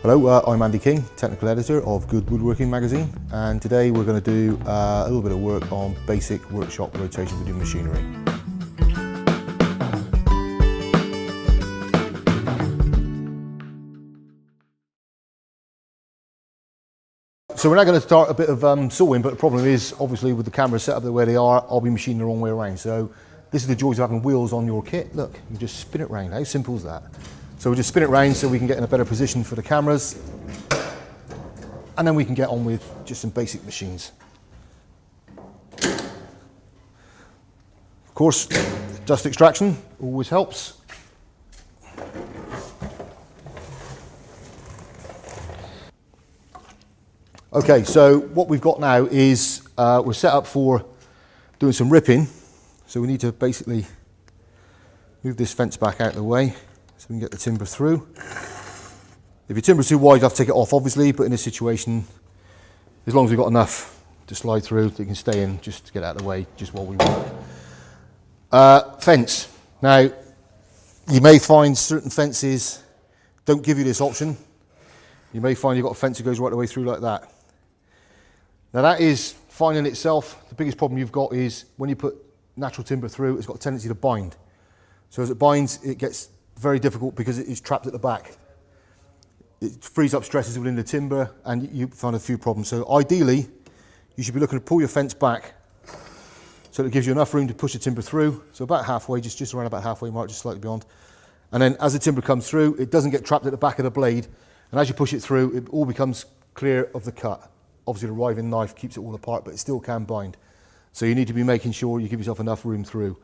Hello, I'm Andy King, technical editor of Good Woodworking magazine, and today we're going to do a little bit of work on basic workshop rotation within machinery. So we're now going to start a bit of sawing, but the problem is, obviously with the cameras set up the way they are, I'll be machining the wrong way around. So this is the joys of having wheels on your kit. Look, you just spin it round. How simple is that? So we'll just spin it round so we can get in a better position for the cameras, and then we can get on with just some basic machines. Of course, dust extraction always helps. Okay, so what we've got now is we're set up for doing some ripping. So we need to basically move this fence back out of the way so we can get the timber through. If your timber's too wide, you have to take it off, obviously, but in this situation, as long as we've got enough to slide through, they can stay in just to get out of the way just while we work. Fence. Now, you may find certain fences don't give you this option. You may find you've got a fence that goes right the way through like that. Now that is fine in itself. The biggest problem you've got is when you put natural timber through, it's got a tendency to bind. So as it binds, it gets very difficult because it is trapped at the back. It frees up stresses within the timber and you find a few problems. So ideally, you should be looking to pull your fence back so that it gives you enough room to push the timber through. So about halfway, just around about halfway mark, just slightly beyond. And then as the timber comes through, it doesn't get trapped at the back of the blade. And as you push it through, it all becomes clear of the cut. Obviously the riving knife keeps it all apart, but it still can bind. So you need to be making sure you give yourself enough room through.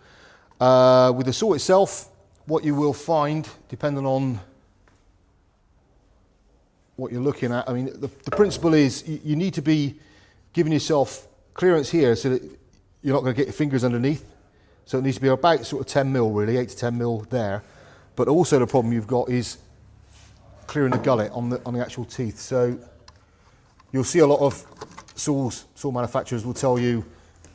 With the saw itself, what you will find, depending on what you're looking at, I mean, the principle is you need to be giving yourself clearance here so that you're not going to get your fingers underneath. So it needs to be about sort of 10 mil really, 8 to 10 mil there. But also the problem you've got is clearing the gullet on the actual teeth. So you'll see a lot of saw manufacturers will tell you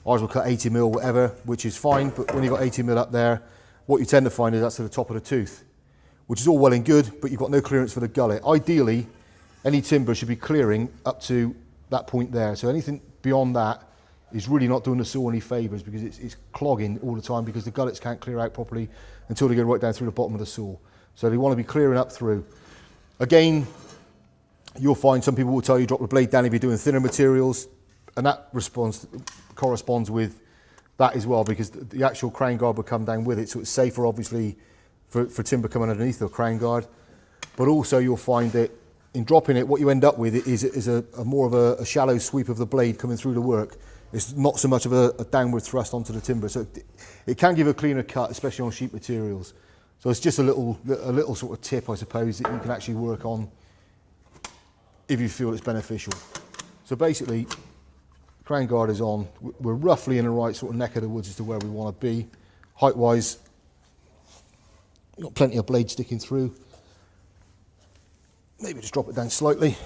ours will cut 80 mil, whatever, which is fine, but when you've got 80 mil up there, what you tend to find is that's to the top of the tooth, which is all well and good, but you've got no clearance for the gullet. Ideally, any timber should be clearing up to that point there. So anything beyond that is really not doing the saw any favours because it's clogging all the time because the gullets can't clear out properly until they go right down through the bottom of the saw. So they want to be clearing up through. Again, you'll find some people will tell you drop the blade down if you're doing thinner materials, and that corresponds with that as well because the actual crown guard will come down with it, so it's safer obviously for timber coming underneath the crown guard. But also you'll find that in dropping it, what you end up with is a more of a shallow sweep of the blade coming through the work. It's not so much of a downward thrust onto the timber, so it can give a cleaner cut, especially on sheet materials. So it's just a little sort of tip, I suppose, that you can actually work on if you feel it's beneficial. So basically, crown guard is on. We're roughly in the right sort of neck of the woods as to where we want to be. Height-wise, you've got plenty of blade sticking through. Maybe just drop it down slightly.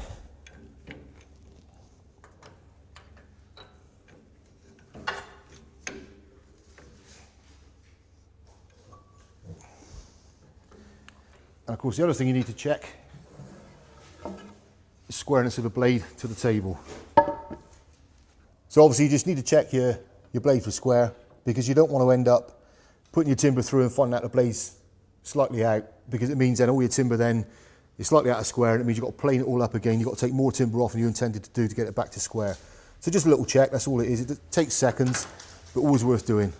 And of course the other thing you need to check is squareness of the blade to the table. So obviously you just need to check your blade for square because you don't want to end up putting your timber through and finding out the blade's slightly out, because it means then all your timber then is slightly out of square and it means you've got to plane it all up again. You've got to take more timber off than you intended to do to get it back to square. So just a little check, that's all it is. It takes seconds, but always worth doing.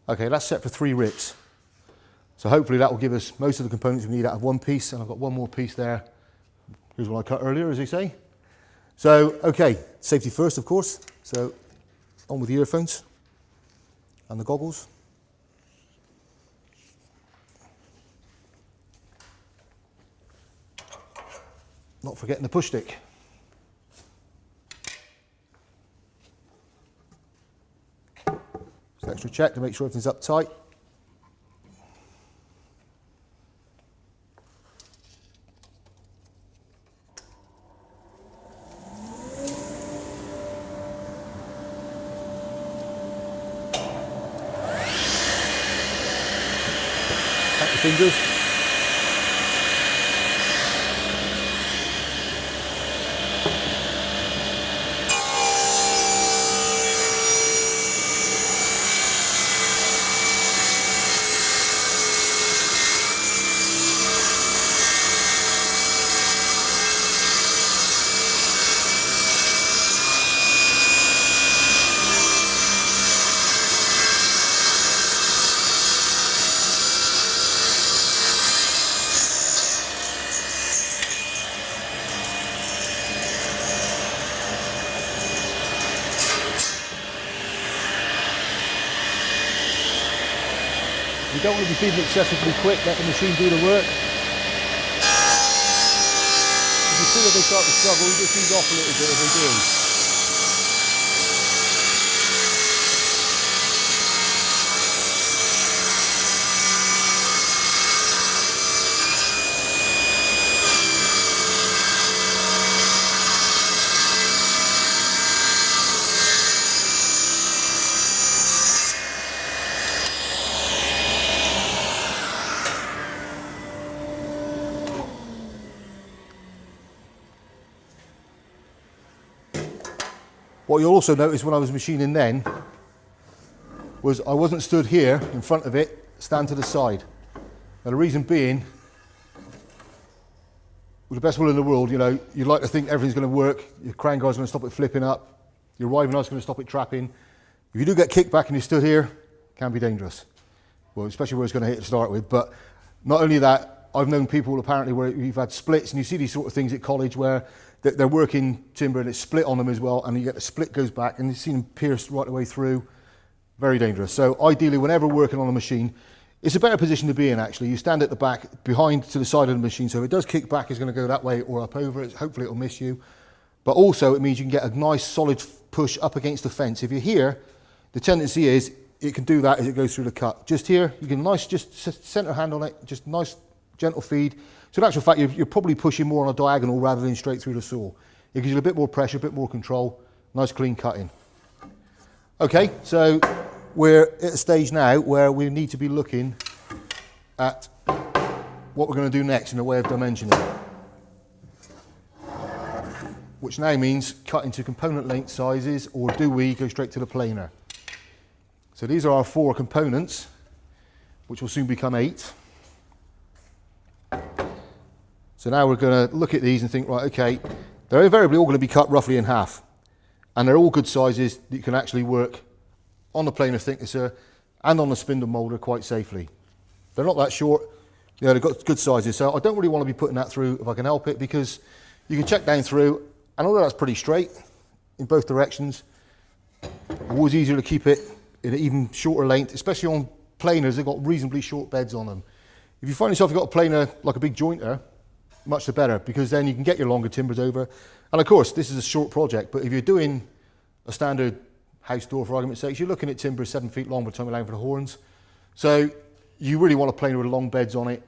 Okay, that's set for 3 rips. So hopefully that will give us most of the components we need out of one piece, and I've got one more piece there. Here's what I cut earlier, as they say. So, okay, safety first, of course. So, on with the earphones and the goggles. Not forgetting the push stick. Extra check to make sure everything's up tight. Tap the fingers. You don't want to be feeding excessively quick, let the machine do the work. If you feel that they start to struggle, you just ease off a little bit as they do. What you'll also notice when I was machining then was I wasn't stood here in front of it, stand to the side. Now the reason being, with the best will in the world, you know, you'd like to think everything's going to work, your crown guard's going to stop it flipping up, your riving knot's going to stop it trapping. If you do get kicked back and you stood here, it can be dangerous. Well, especially where it's going to hit to start with. But not only that, I've known people apparently where you've had splits, and you see these sort of things at college where they're working timber and it's split on them as well, and you get the split goes back and you see them pierced right the way through. Very dangerous. So ideally, whenever working on a machine, it's a better position to be in actually. You stand at the back, behind to the side of the machine, so if it does kick back, it's going to go that way or up over it. Hopefully it'll miss you. But also it means you can get a nice solid push up against the fence. If you're here, the tendency is it can do that as it goes through the cut. Just here, you can just center hand on it, just nice gentle feed. So in actual fact, you're probably pushing more on a diagonal rather than straight through the saw. It gives you a bit more pressure, a bit more control, nice clean cutting. Okay, so we're at a stage now where we need to be looking at what we're going to do next in the way of dimensioning. Which now means cut into component length sizes, or do we go straight to the planer? So these are our 4 components, which will soon become 8. So now we're going to look at these and think, right, okay, they're invariably all going to be cut roughly in half. And they're all good sizes that you can actually work on the planer thicknesser and on the spindle moulder quite safely. They're not that short, you know, they've got good sizes. So I don't really want to be putting that through if I can help it, because you can check down through, and although that's pretty straight in both directions, always easier to keep it in an even shorter length, especially on planers. They've got reasonably short beds on them. If you find yourself you've got a planer like a big jointer, much the better, because then you can get your longer timbers over. And of course, this is a short project, but if you're doing a standard house door, for argument's sake, you're looking at timbers 7 feet long by the time you're allowing for the horns. So you really want a planer with long beds on it,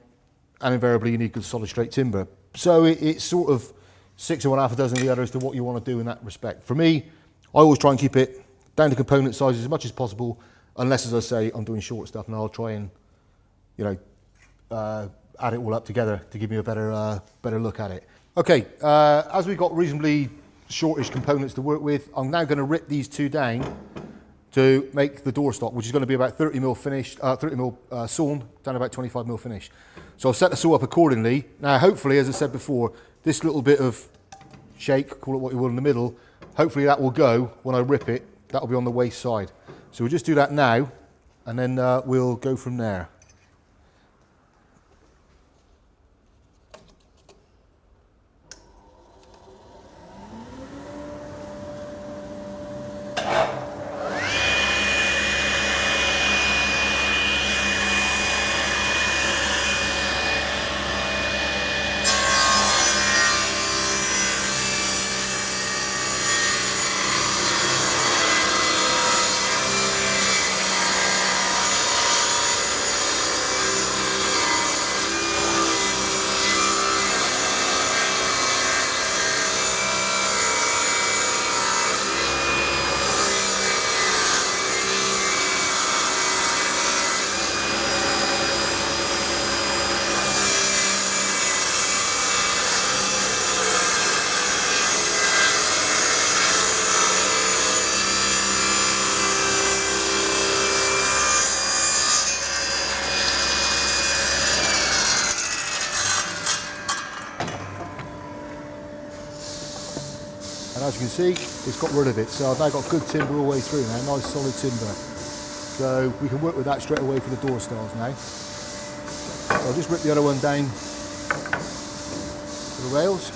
and invariably you need good solid straight timber. So it's sort of 6 or 1/2 dozen of the others to what you want to do in that respect. For me, I always try and keep it down to component sizes as much as possible, unless, as I say, I'm doing short stuff, and I'll try and, you know, add it all up together to give me a better look at it. Okay, as we've got reasonably shortish components to work with, I'm now going to rip these 2 down to make the doorstop, which is going to be about 30mm finished, 30mm sawn, down about 25mm finish. So I'll set the saw up accordingly. Now, hopefully, as I said before, this little bit of shake, call it what you will, in the middle, hopefully that will go when I rip it. That will be on the waste side. So we'll just do that now, and then we'll go from there. you can see, it's got rid of it. So I've now got good timber all the way through now, nice solid timber. So we can work with that straight away for the door styles now. So I'll just rip the other one down to the rails.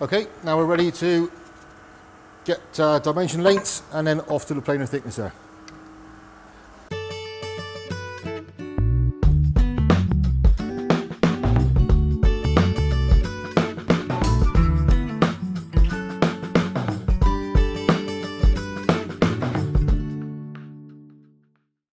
Okay, now we're ready to get dimension lengths and then off to the planer thicknesser.